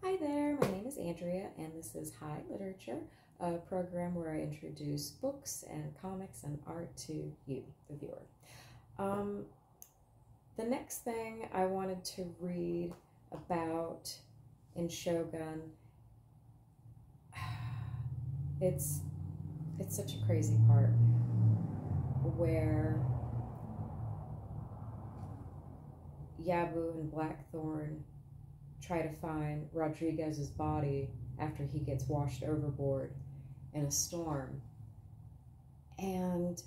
Hi there, my name is Andrea, and this is High Literature, a program where I introduce books and comics and art to you, the viewer. The next thing I wanted to read about in Shōgun, it's such a crazy part where Yabu and Blackthorn try to find Rodriguez's body after he gets washed overboard in a storm. And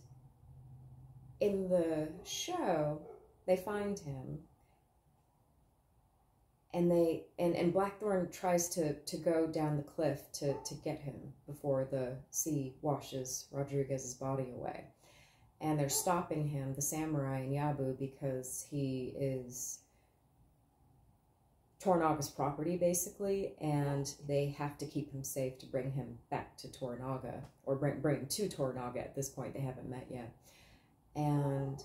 in the show, they find him, and Blackthorn tries to go down the cliff to get him before the sea washes Rodriguez's body away. And they're stopping him, the samurai and Yabu, because he is Toranaga's property, basically, and they have to keep him safe to bring him back to Toranaga, or bring him to Toranaga. At this point, they haven't met yet. And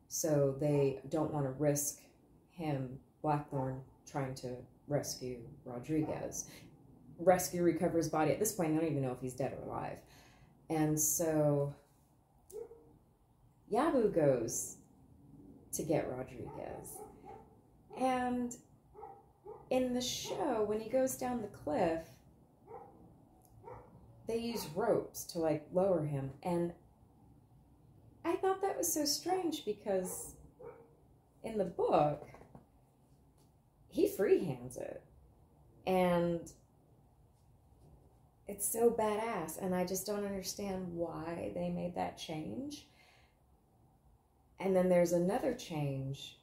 so they don't want to risk him, Blackthorn, trying to rescue Rodriguez. Recover his body. At this point, they don't even know if he's dead or alive. And so Yabu goes to get Rodriguez. And in the show, when he goes down the cliff, they use ropes to, like, lower him. And I thought that was so strange because in the book, he freehands it. And it's so badass. And I just don't understand why they made that change. And then there's another change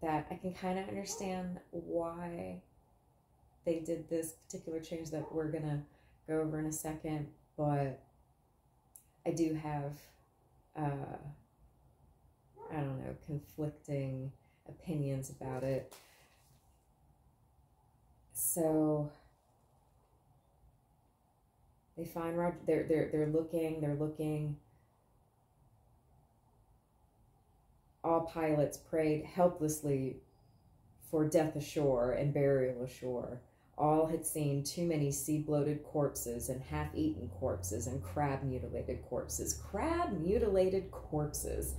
that I can kind of understand why they did this particular change that we're going to go over in a second, but I do have, I don't know, conflicting opinions about it. So they find they're looking. All pilots prayed helplessly for death ashore and burial ashore. All had seen too many sea-bloated corpses and half-eaten corpses and crab-mutilated corpses. Crab-mutilated corpses.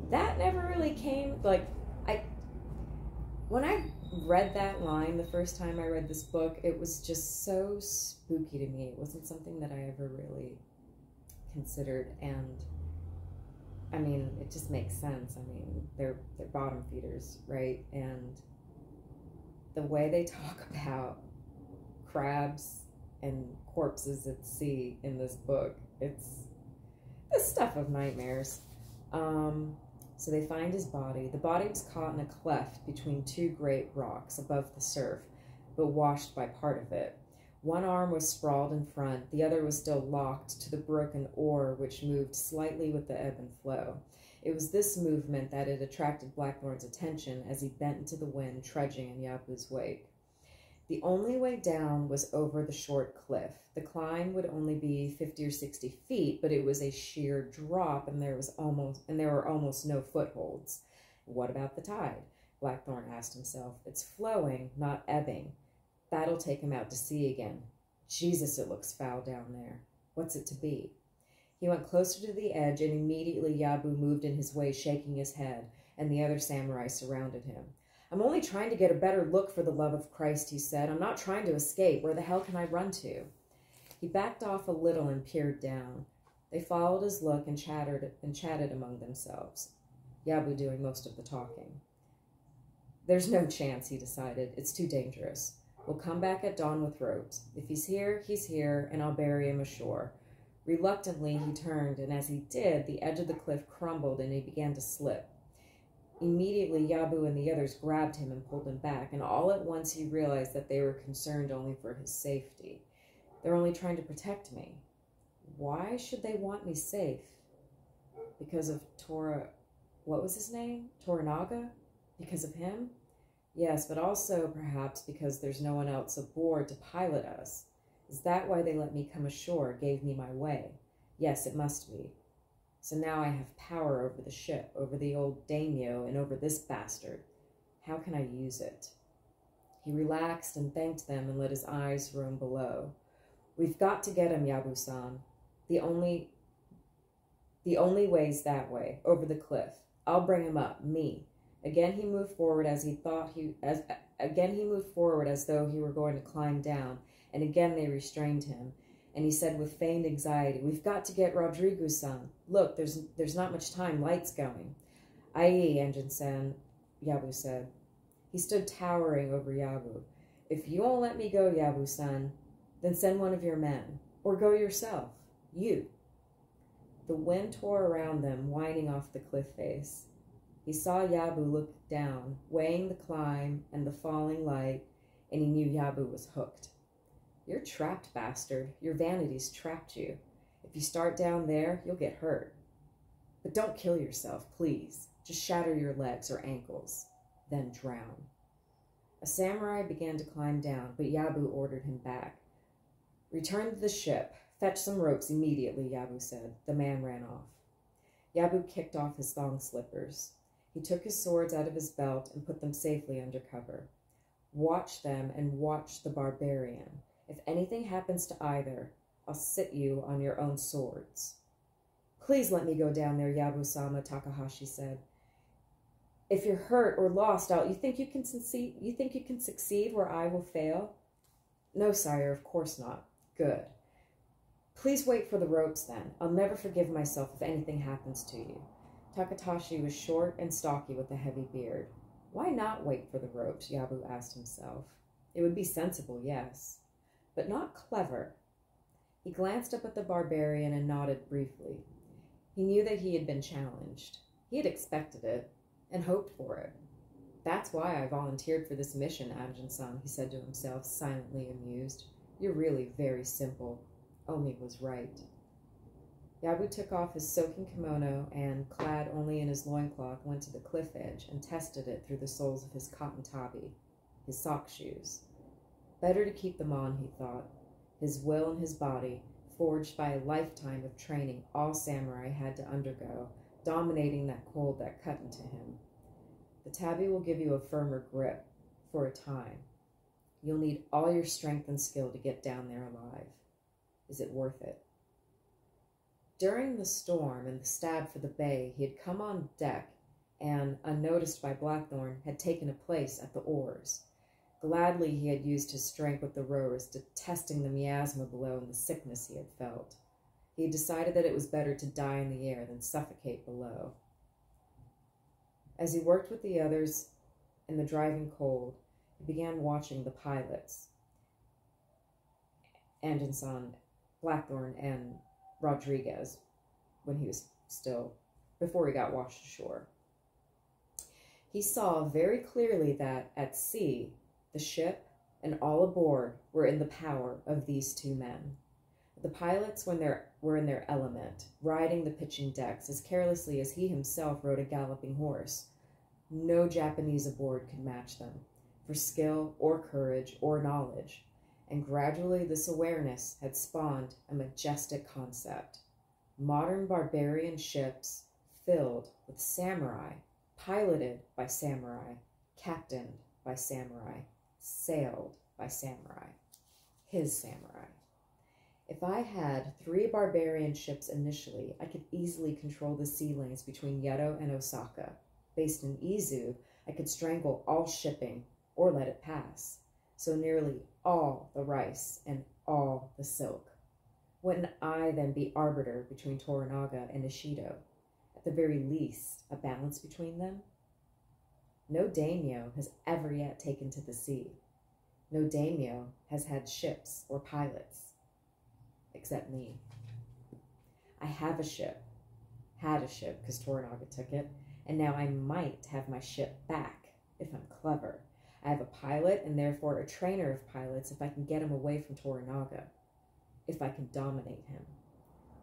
That never really came, like, when I read that line the first time I read this book, it was just so spooky to me. It wasn't something that I ever really considered, and I mean, it just makes sense. I mean, they're bottom feeders, right? And the way they talk about crabs and corpses at sea in this book, it's the stuff of nightmares. So they find his body. The body was caught in a cleft between two great rocks above the surf, but washed by part of it. One arm was sprawled in front, the other was still locked to the broken oar, which moved slightly with the ebb and flow. It was this movement that had attracted Blackthorn's attention as he bent into the wind, trudging in Yabu's wake. The only way down was over the short cliff. The climb would only be 50 or 60 feet, but it was a sheer drop, and there were almost no footholds. What about the tide? Blackthorn asked himself. It's flowing, not ebbing. That'll take him out to sea again. Jesus, it looks foul down there. What's it to be? He went closer to the edge, and immediately Yabu moved in his way, shaking his head, and the other samurai surrounded him. I'm only trying to get a better look, for the love of Christ, he said. I'm not trying to escape. Where the hell can I run to? He backed off a little and peered down. They followed his look and chatted among themselves, Yabu doing most of the talking. There's no chance, he decided. It's too dangerous. We'll come back at dawn with ropes. If he's here, and I'll bury him ashore. Reluctantly, he turned, and as he did, the edge of the cliff crumbled, and he began to slip. Immediately, Yabu and the others grabbed him and pulled him back, and all at once he realized that they were concerned only for his safety. They're only trying to protect me. Why should they want me safe? Because of what was his name? Toranaga? Because of him? Yes, but also, perhaps, because there's no one else aboard to pilot us. Is that why they let me come ashore, gave me my way? Yes, it must be. So now I have power over the ship, over the old daimyo, and over this bastard. How can I use it? He relaxed and thanked them and let his eyes roam below. "We've got to get him, Yabu-san. The only way's that way, over the cliff. I'll bring him up, me." Again he moved forward as though he were going to climb down, and again they restrained him, and he said with feigned anxiety, "We've got to get Rodrigo-san. Look, there's not much time, light's going." "Aye, Engine-san," Yabu said. He stood towering over Yabu. "If you won't let me go, Yabu-san, then send one of your men, or go yourself. You." The wind tore around them, whining off the cliff face. He saw Yabu look down, weighing the climb and the falling light, and he knew Yabu was hooked. "You're trapped, bastard. Your vanity's trapped you. If you start down there, you'll get hurt. But don't kill yourself, please. Just shatter your legs or ankles, then drown." A samurai began to climb down, but Yabu ordered him back. "Return to the ship. Fetch some ropes immediately," Yabu said. The man ran off. Yabu kicked off his thong slippers. He took his swords out of his belt and put them safely under cover. "Watch them and watch the barbarian. If anything happens to either, I'll sit you on your own swords." "Please let me go down there, Yabu-sama," Takahashi said. "If you're hurt or lost out, you think you can succeed where I will fail?" "No, sire, of course not." "Good. Please wait for the ropes then. I'll never forgive myself if anything happens to you." Takatashi was short and stocky with a heavy beard. Why not wait for the ropes, Yabu asked himself. It would be sensible, yes, but not clever. He glanced up at the barbarian and nodded briefly. He knew that he had been challenged. He had expected it and hoped for it. "That's why I volunteered for this mission, Ajin-san," he said to himself, silently amused. "You're really very simple. Omi was right." Yabu took off his soaking kimono and, clad only in his loincloth, went to the cliff edge and tested it through the soles of his cotton tabi, his sock shoes. Better to keep them on, he thought. His will and his body, forged by a lifetime of training all samurai had to undergo, dominating that cold that cut into him. The tabi will give you a firmer grip, for a time. You'll need all your strength and skill to get down there alive. Is it worth it? During the storm and the stab for the bay, he had come on deck and, unnoticed by Blackthorn, had taken a place at the oars. Gladly he had used his strength with the rowers, detesting the miasma below and the sickness he had felt. He had decided that it was better to die in the air than suffocate below. As he worked with the others in the driving cold, he began watching the pilots, Anjanson, Blackthorn, and Rodriguez, before he got washed ashore. He saw very clearly that, at sea, the ship and all aboard were in the power of these two men. The pilots were in their element, riding the pitching decks as carelessly as he himself rode a galloping horse. No Japanese aboard could match them, for skill or courage or knowledge, and gradually this awareness had spawned a majestic concept. Modern barbarian ships filled with samurai, piloted by samurai, captained by samurai, sailed by samurai. His samurai. If I had 3 barbarian ships initially, I could easily control the sea lanes between Yedo and Osaka. Based in Izu, I could strangle all shipping or let it pass. So nearly all the rice and all the silk. Wouldn't I then be arbiter between Toranaga and Ishido? At the very least, a balance between them? No daimyo has ever yet taken to the sea. No daimyo has had ships or pilots. Except me. I have a ship. Had a ship, because Toranaga took it, and now I might have my ship back, if I'm clever. I have a pilot, and therefore a trainer of pilots if I can get him away from Toranaga. If I can dominate him.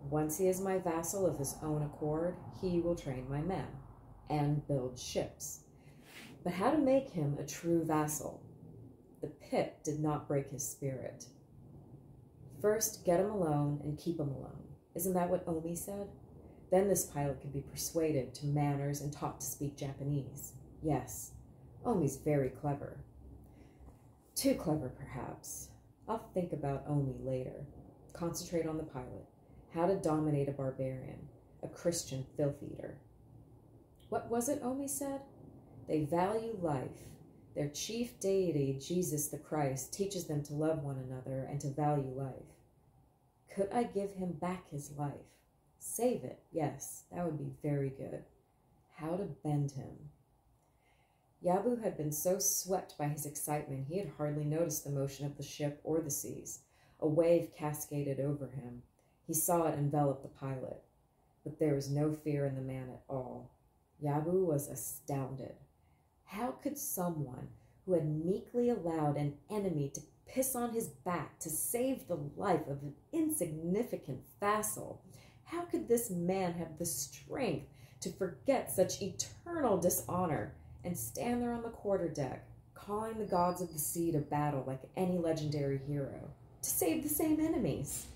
Once he is my vassal of his own accord, he will train my men, and build ships. But how to make him a true vassal? The pit did not break his spirit. First, get him alone and keep him alone. Isn't that what Omi said? Then this pilot could be persuaded to manners and taught to speak Japanese. Yes, Omi's very clever. Too clever, perhaps. I'll think about Omi later. Concentrate on the pilot. How to dominate a barbarian, a Christian filth-eater. What was it Omi said? They value life. Their chief deity, Jesus the Christ, teaches them to love one another and to value life. Could I give him back his life? Save it, yes, that would be very good. How to bend him? Yabu had been so swept by his excitement he had hardly noticed the motion of the ship or the seas. A wave cascaded over him. He saw it envelop the pilot. But there was no fear in the man at all. Yabu was astounded. How could someone who had meekly allowed an enemy to piss on his back to save the life of an insignificant vassal, how could this man have the strength to forget such eternal dishonor and stand there on the quarterdeck, calling the gods of the sea to battle like any legendary hero, to save the same enemies?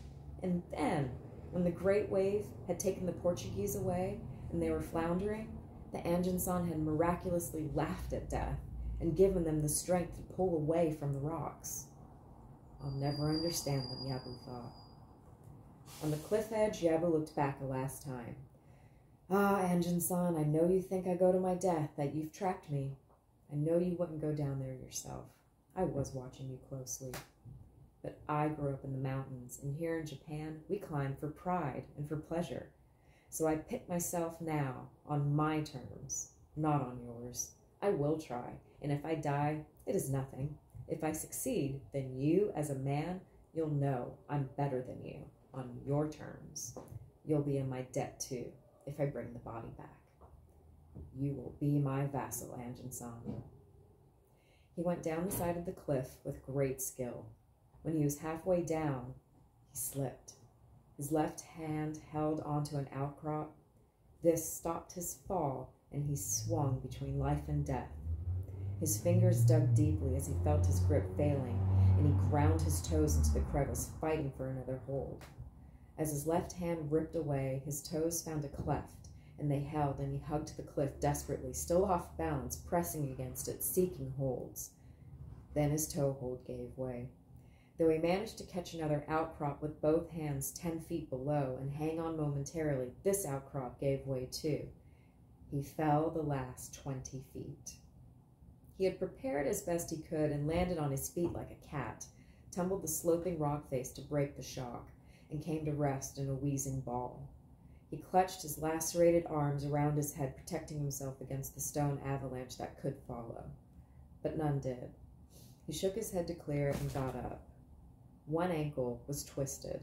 And then, when the great wave had taken the Portuguese away and they were floundering, the Anjinsan had miraculously laughed at death and given them the strength to pull away from the rocks. I'll never understand them, Yabu thought. On the cliff edge, Yabu looked back a last time. Ah, Anjin-san, I know you think I go to my death, that you've trapped me. I know you wouldn't go down there yourself. I was watching you closely. But I grew up in the mountains, and here in Japan, we climb for pride and for pleasure. So I pick myself now on my terms, not on yours. I will try, and if I die, it is nothing. If I succeed, then you, as a man, you'll know I'm better than you, on your terms. You'll be in my debt, too, if I bring the body back. You will be my vassal, Anjin-san. He went down the side of the cliff with great skill. When he was halfway down, he slipped. His left hand held onto an outcrop. This stopped his fall, and he swung between life and death. His fingers dug deeply as he felt his grip failing, and he ground his toes into the crevice, fighting for another hold. As his left hand ripped away, his toes found a cleft, and they held, and he hugged the cliff desperately, still off balance, pressing against it, seeking holds. Then his toe hold gave way. Though he managed to catch another outcrop with both hands 10 feet below and hang on momentarily, this outcrop gave way too. He fell the last 20 feet. He had prepared as best he could and landed on his feet like a cat, tumbled the sloping rock face to break the shock, and came to rest in a wheezing ball. He clutched his lacerated arms around his head, protecting himself against the stone avalanche that could follow. But none did. He shook his head to clear it and got up. One ankle was twisted.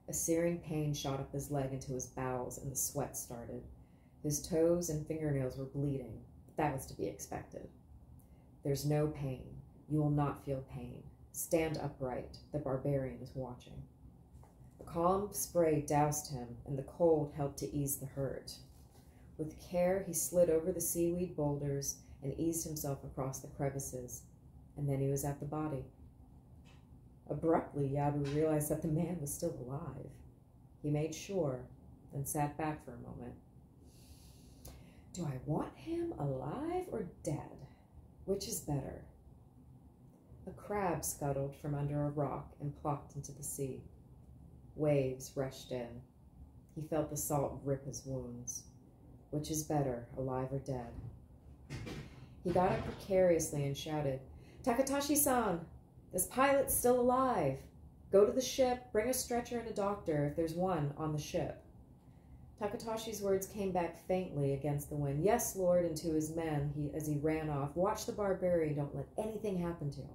A searing pain shot up his leg into his bowels, and the sweat started. His toes and fingernails were bleeding, but that was to be expected. There's no pain. You will not feel pain. Stand upright. The barbarian is watching. A calm spray doused him, and the cold helped to ease the hurt. With care, he slid over the seaweed boulders and eased himself across the crevices, and then he was at the body. Abruptly, Yabu realized that the man was still alive. He made sure, then sat back for a moment. Do I want him alive or dead? Which is better? A crab scuttled from under a rock and plopped into the sea. Waves rushed in. He felt the salt rip his wounds. Which is better, alive or dead? He got up precariously and shouted, Takatashi-san! This pilot's still alive. Go to the ship, bring a stretcher and a doctor if there's one on the ship. Takatashi's words came back faintly against the wind. Yes, Lord, and to his men, as he ran off. Watch the barbarian, don't let anything happen to him.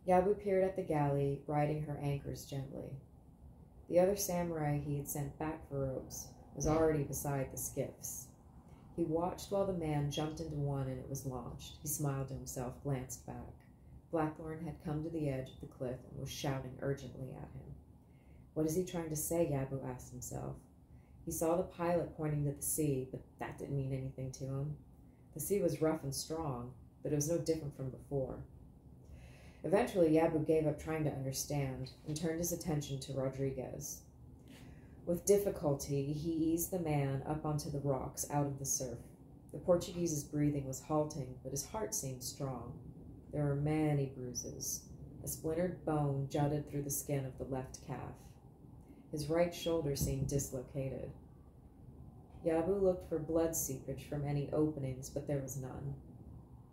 Yabu peered at the galley, riding her anchors gently. The other samurai he had sent back for ropes was already beside the skiffs. He watched while the man jumped into one and it was launched. He smiled to himself, glanced back. Blackthorn had come to the edge of the cliff and was shouting urgently at him. What is he trying to say? Yabu asked himself. He saw the pilot pointing to the sea, but that didn't mean anything to him. The sea was rough and strong, but it was no different from before. Eventually, Yabu gave up trying to understand and turned his attention to Rodriguez. With difficulty, he eased the man up onto the rocks out of the surf. The Portuguese's breathing was halting, but his heart seemed strong. There were many bruises. A splintered bone jutted through the skin of the left calf. His right shoulder seemed dislocated. Yabu looked for blood seepage from any openings, but there was none.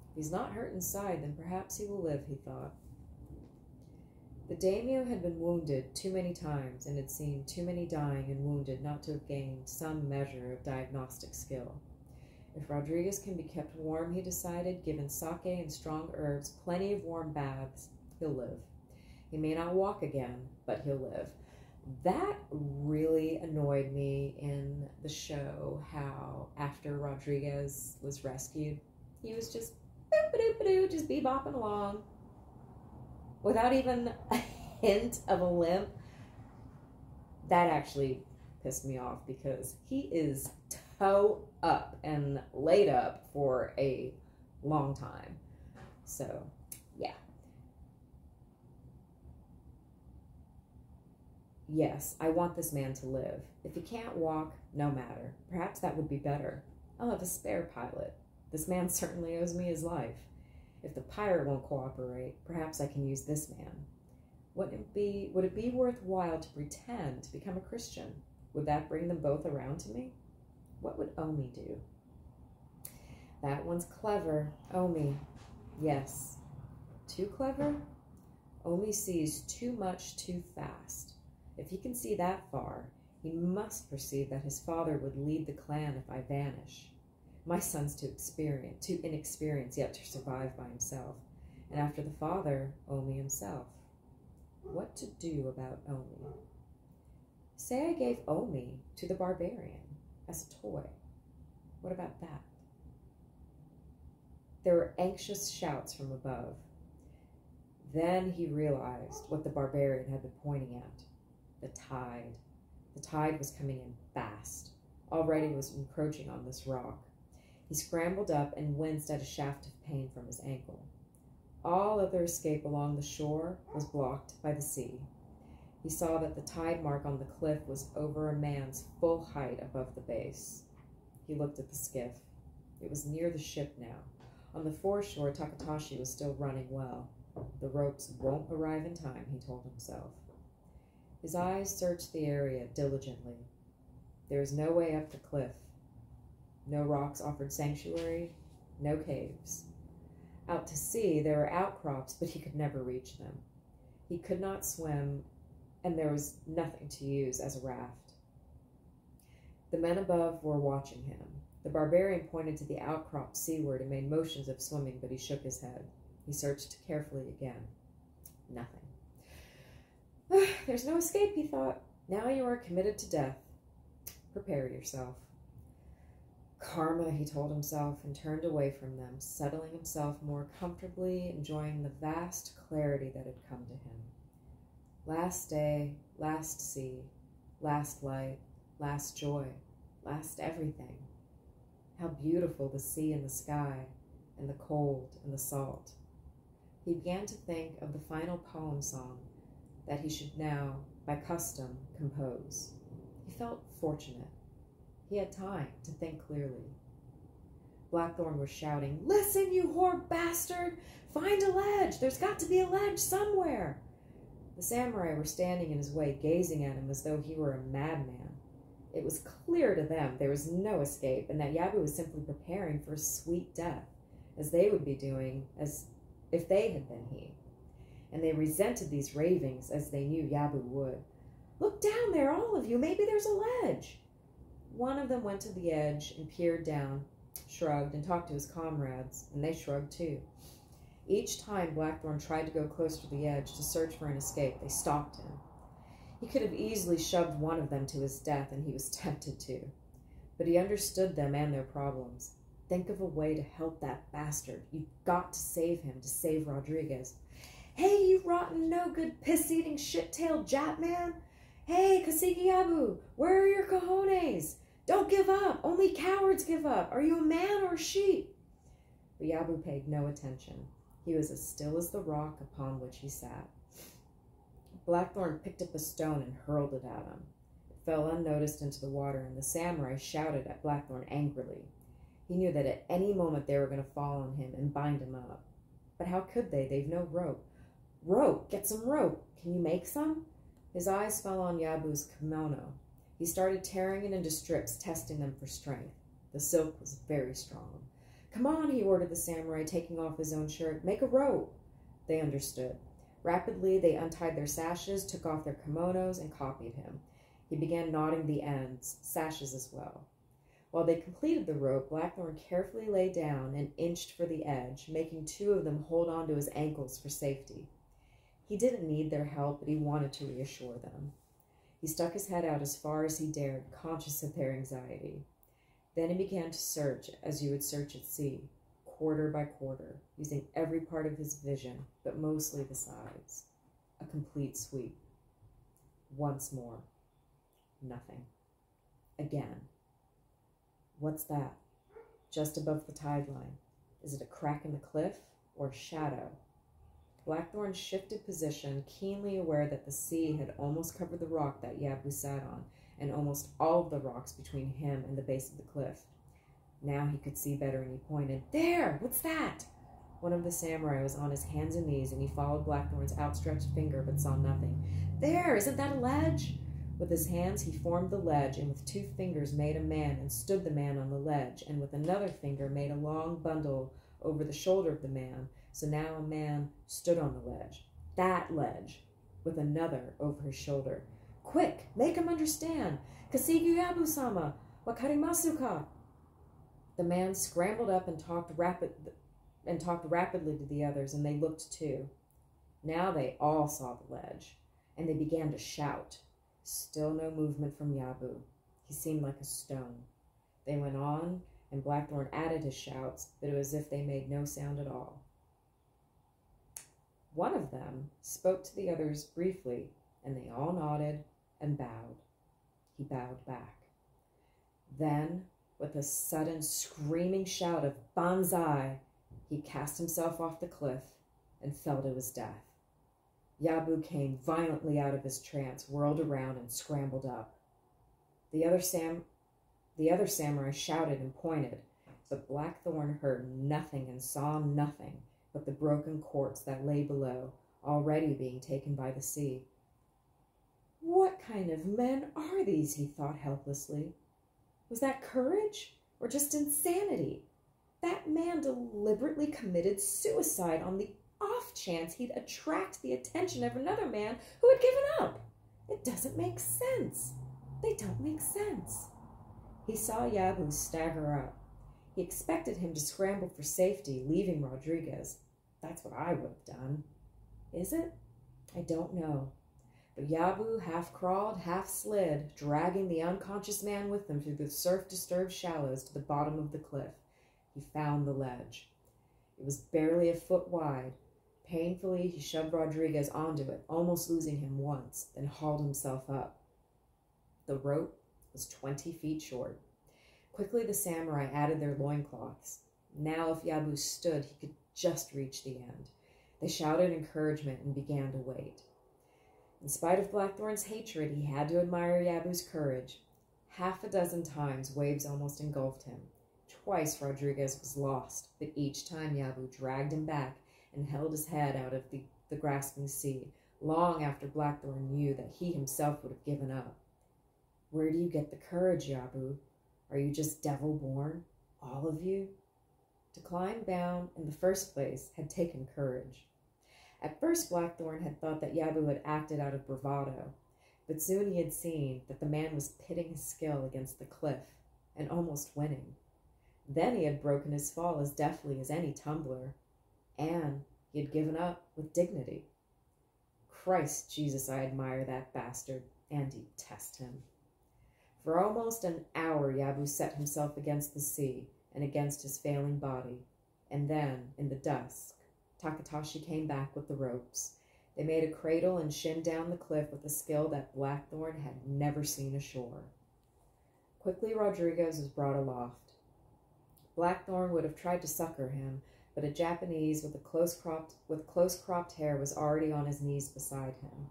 If he's not hurt inside, then perhaps he will live, he thought. The daimyo had been wounded too many times and had seen too many dying and wounded not to have gained some measure of diagnostic skill. If Rodriguez can be kept warm, he decided, given sake and strong herbs, plenty of warm baths, he'll live. He may not walk again, but he'll live. That really annoyed me in the show, how after Rodriguez was rescued, he was just boop-a-doop-a-doo, just bebopping along without even a hint of a limp. That actually pissed me off because he is toe up and laid up for a long time. So, yeah. Yes, I want this man to live. If he can't walk, no matter. Perhaps that would be better. I'll have a spare pilot. This man certainly owes me his life. If the pirate won't cooperate, perhaps I can use this man. Would it be worthwhile to pretend to become a Christian? Would that bring them both around to me? What would Omi do? That one's clever. Omi. Yes. Too clever? Omi sees too much too fast. If he can see that far, he must perceive that his father would lead the clan if I vanish. My son's too inexperienced yet to survive by himself. And after the father, Omi himself. What to do about Omi? Say I gave Omi to the barbarian as a toy. What about that? There were anxious shouts from above. Then he realized what the barbarian had been pointing at. The tide. The tide was coming in fast. Already it was encroaching on this rock. He scrambled up and winced at a shaft of pain from his ankle. All other escape along the shore was blocked by the sea. He saw that the tide mark on the cliff was over a man's full height above the base. He looked at the skiff. It was near the ship now. On the foreshore, Takatashi was still running well. The ropes won't arrive in time, he told himself. His eyes searched the area diligently. There was no way up the cliff. No rocks offered sanctuary, no caves. Out to sea, there were outcrops, but he could never reach them. He could not swim, and there was nothing to use as a raft. The men above were watching him. The barbarian pointed to the outcrop seaward and made motions of swimming, but he shook his head. He searched carefully again. Nothing. There's no escape, he thought. Now you are committed to death. Prepare yourself. Karma, he told himself, and turned away from them, settling himself more comfortably, enjoying the vast clarity that had come to him. Last day, last sea, last light, last joy, last everything. How beautiful the sea and the sky, and the cold and the salt. He began to think of the final poem song that he should now, by custom, compose. He felt fortunate. He had time to think clearly. Blackthorn was shouting, "Listen, you whore bastard! Find a ledge! There's got to be a ledge somewhere!" The samurai were standing in his way, gazing at him as though he were a madman. It was clear to them there was no escape, and that Yabu was simply preparing for a sweet death, as they would be doing as if they had been he. And they resented these ravings, as they knew Yabu would. "Look down there, all of you! Maybe there's a ledge!" One of them went to the edge and peered down, shrugged, and talked to his comrades, and they shrugged too. Each time Blackthorn tried to go close to the edge to search for an escape, they stopped him. He could have easily shoved one of them to his death, and he was tempted to. But he understood them and their problems. Think of a way to help that bastard. You've got to save him, to save Rodriguez. "Hey, you rotten, no-good, piss-eating, shit-tailed Jap man! Hey, Kasigi Yabu, where are your cojones? Don't give up! Only cowards give up! Are you a man or a sheep?" But Yabu paid no attention. He was as still as the rock upon which he sat. Blackthorn picked up a stone and hurled it at him. It fell unnoticed into the water, and the samurai shouted at Blackthorn angrily. He knew that at any moment they were going to fall on him and bind him up. But how could they? They've no rope. Rope! Get some rope! Can you make some? His eyes fell on Yabu's kimono. He started tearing it into strips, testing them for strength. The silk was very strong. Come on, he ordered the samurai, taking off his own shirt. Make a rope. They understood. Rapidly, they untied their sashes, took off their kimonos, and copied him. He began knotting the ends, sashes as well. While they completed the rope, Blackthorn carefully lay down and inched for the edge, making two of them hold on to his ankles for safety. He didn't need their help, but he wanted to reassure them. He stuck his head out as far as he dared, conscious of their anxiety. Then he began to search as you would search at sea, quarter by quarter, using every part of his vision, but mostly the sides. A complete sweep. Once more. Nothing. Again. What's that? Just above the tide line. Is it a crack in the cliff or a shadow? Blackthorn shifted position, keenly aware that the sea had almost covered the rock that Yabu sat on, and almost all of the rocks between him and the base of the cliff. Now he could see better, and he pointed. There! What's that? One of the samurai was on his hands and knees, and he followed Blackthorn's outstretched finger, but saw nothing. There! Isn't that a ledge? With his hands he formed the ledge, and with 2 fingers made a man, and stood the man on the ledge, and with another finger made a long bundle over the shoulder of the man, so now a man stood on the ledge. That ledge! With another over his shoulder. Quick! Make him understand! Kasigu Yabu-sama! Wakarimasu ka? The man scrambled up and talked rapidly to the others, and they looked too. Now they all saw the ledge, and they began to shout. Still no movement from Yabu. He seemed like a stone. They went on, and Blackthorn added his shouts, but it was as if they made no sound at all. One of them spoke to the others briefly, and they all nodded and bowed. He bowed back. Then, with a sudden screaming shout of Banzai, he cast himself off the cliff and fell to his death. Yabu came violently out of his trance, whirled around, and scrambled up. The other samurai shouted and pointed, but Blackthorn heard nothing and saw nothing but the broken quartz that lay below, already being taken by the sea. What kind of men are these? He thought helplessly. Was that courage or just insanity? That man deliberately committed suicide on the off chance he'd attract the attention of another man who had given up. It doesn't make sense. They don't make sense. He saw Yabu stagger up. He expected him to scramble for safety, leaving Rodriguez. That's what I would have done. Is it? I don't know. But Yabu half crawled, half slid, dragging the unconscious man with him through the surf-disturbed shallows to the bottom of the cliff. He found the ledge. It was barely a foot wide. Painfully, he shoved Rodriguez onto it, almost losing him once, then hauled himself up. The rope was 20 feet short. Quickly, the samurai added their loincloths. Now, if Yabu stood, he could just reach the end. They shouted encouragement and began to wait. In spite of Blackthorn's hatred, he had to admire Yabu's courage. 6 times, waves almost engulfed him. Twice, Rodriguez was lost, but each time Yabu dragged him back and held his head out of the grasping sea, long after Blackthorn knew that he himself would have given up. Where do you get the courage, Yabu? Are you just devil-born? All of you? To climb down in the first place had taken courage. At first, Blackthorn had thought that Yabu had acted out of bravado, but soon he had seen that the man was pitting his skill against the cliff and almost winning. Then he had broken his fall as deftly as any tumbler, and he had given up with dignity. Christ Jesus, I admire that bastard and detest him. For almost an hour, Yabu set himself against the sea and against his failing body, and then, in the dusk, Takatashi came back with the ropes. They made a cradle and shinned down the cliff with a skill that Blackthorn had never seen ashore. Quickly, Rodriguez was brought aloft. Blackthorn would have tried to succor him, but a Japanese with close-cropped hair was already on his knees beside him.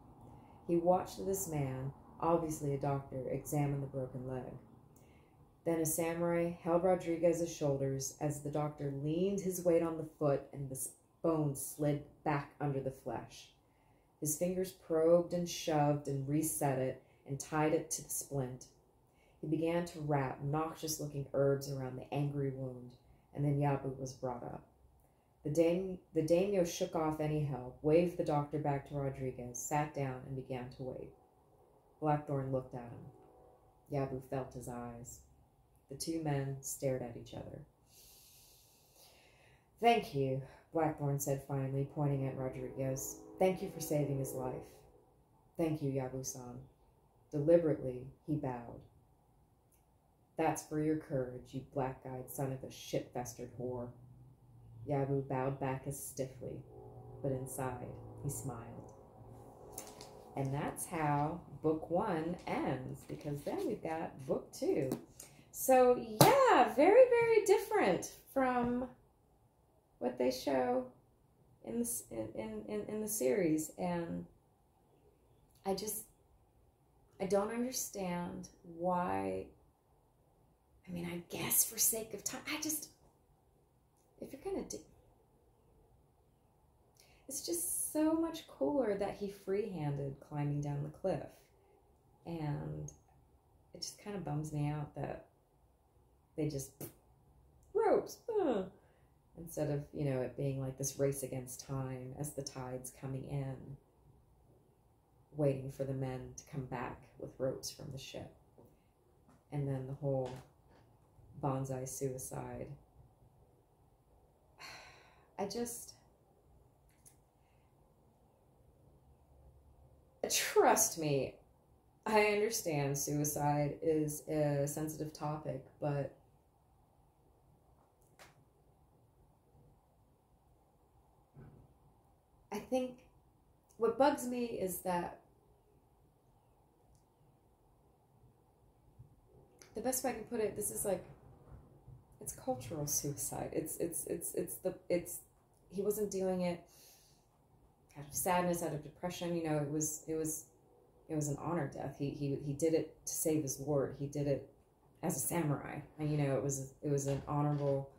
He watched this man, obviously a doctor, examine the broken leg. Then a samurai held Rodriguez's shoulders as the doctor leaned his weight on the foot, and bone slid back under the flesh. His fingers probed and shoved and reset it and tied it to the splint. He began to wrap noxious-looking herbs around the angry wound, and then Yabu was brought up. The daimyo shook off any help, waved the doctor back to Rodriguez, sat down, and began to wait. Blackthorn looked at him. Yabu felt his eyes. The two men stared at each other. "Thank you," Blackthorn said finally, pointing at Rodriguez. "Thank you for saving his life." "Thank you, Yabu-san." Deliberately, he bowed. "That's for your courage, you black-eyed son of a shit-festered whore." Yabu bowed back as stiffly, but inside he smiled. And that's how book 1 ends, because then we've got book 2. So yeah, very, very different from what they show in the series. And I don't understand why. I mean, I guess for sake of time, if you're gonna do, it's just so much cooler that he free-handed climbing down the cliff. And it just kind of bums me out that they just ropes, instead of, it being like this race against time as the tide's coming in, waiting for the men to come back with ropes from the ship. And then the whole Banzai suicide. Trust me, I understand suicide is a sensitive topic, but I think what bugs me is that the best way I can put it, this is like, it's cultural suicide. He wasn't doing it out of sadness, out of depression. It was an honor death. He did it to save his ward. He did it as a samurai. And, it was an honorable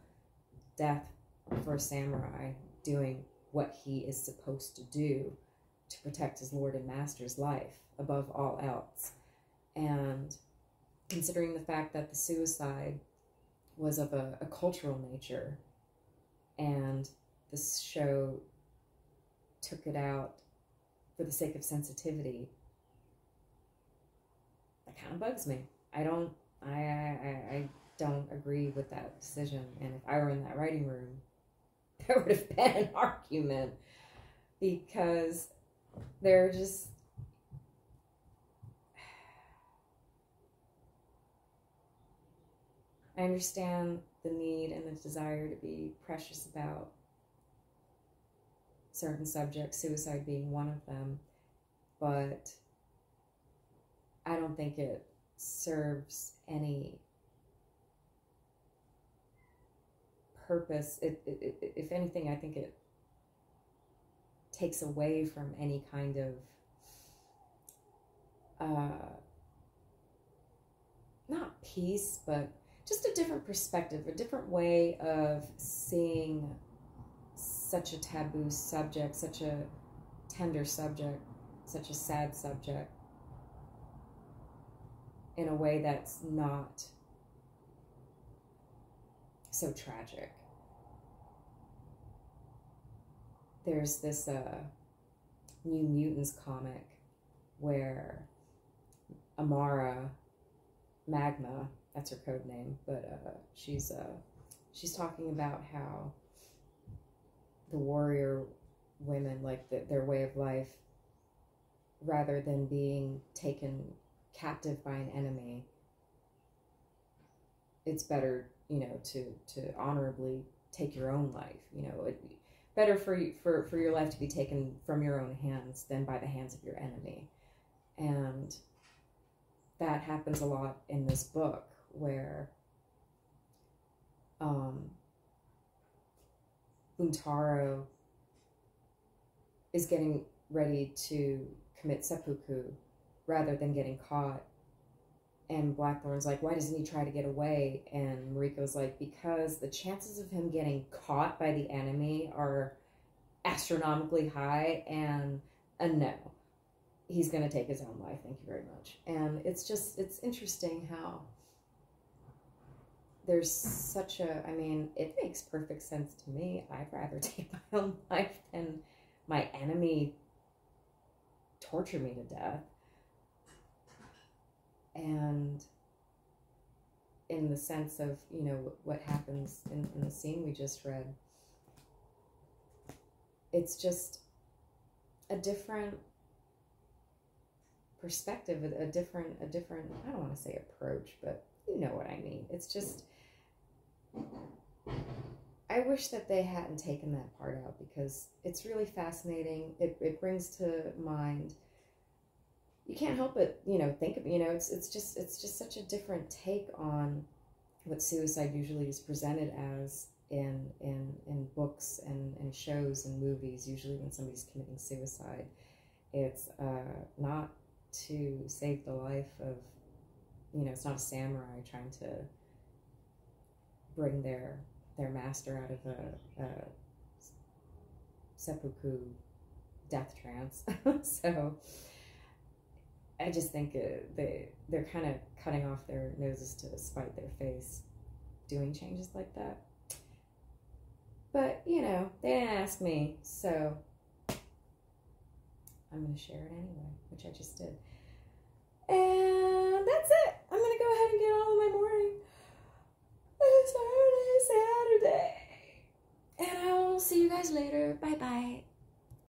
death for a samurai doing what he is supposed to do to protect his lord and master's life above all else. And considering the fact that the suicide was of a cultural nature, and this show took it out for the sake of sensitivity, that kind of bugs me. I don't agree with that decision. And if I were in that writing room, there would have been an argument, because they're just, I understand the need and the desire to be precious about certain subjects, suicide being one of them, but I don't think it serves any purpose. If anything, I think it takes away from any kind of not peace, but just a different perspective, a different way of seeing such a taboo subject, such a tender subject, such a sad subject, in a way that's not so tragic. There's this New Mutants comic where Amara Magma, that's her code name, but she's talking about how the warrior women, like their way of life, rather than being taken captive by an enemy, it's better, to honorably take your own life. It'd be better for your life to be taken from your own hands than by the hands of your enemy. And that happens a lot in this book, where Buntaro is getting ready to commit seppuku rather than getting caught. And Blackthorn's like, why doesn't he try to get away? And Mariko's like, because the chances of him getting caught by the enemy are astronomically high, and a no. He's going to take his own life. Thank you very much. And it's interesting how there's such a, I mean, it makes perfect sense to me. I'd rather take my own life than my enemy torture me to death. And in the sense of, you know, what happens in the scene we just read, it's just a different perspective, a different, I don't want to say approach, but you know what I mean. It's just, I wish that they hadn't taken that part out, because it's really fascinating. It brings to mind, you can't help but, you know, think of, you know, it's just such a different take on what suicide usually is presented as in books and shows and movies. Usually when somebody's committing suicide, it's not to save the life of, you know, it's not a samurai trying to bring their master out of a seppuku death trance. So I just think they're kind of cutting off their noses to spite their face doing changes like that. But, you know, they didn't ask me, so I'm going to share it anyway, which I just did. And that's it. I'm going to go ahead and get on with my morning. It's Saturday. And I will see you guys later. Bye-bye.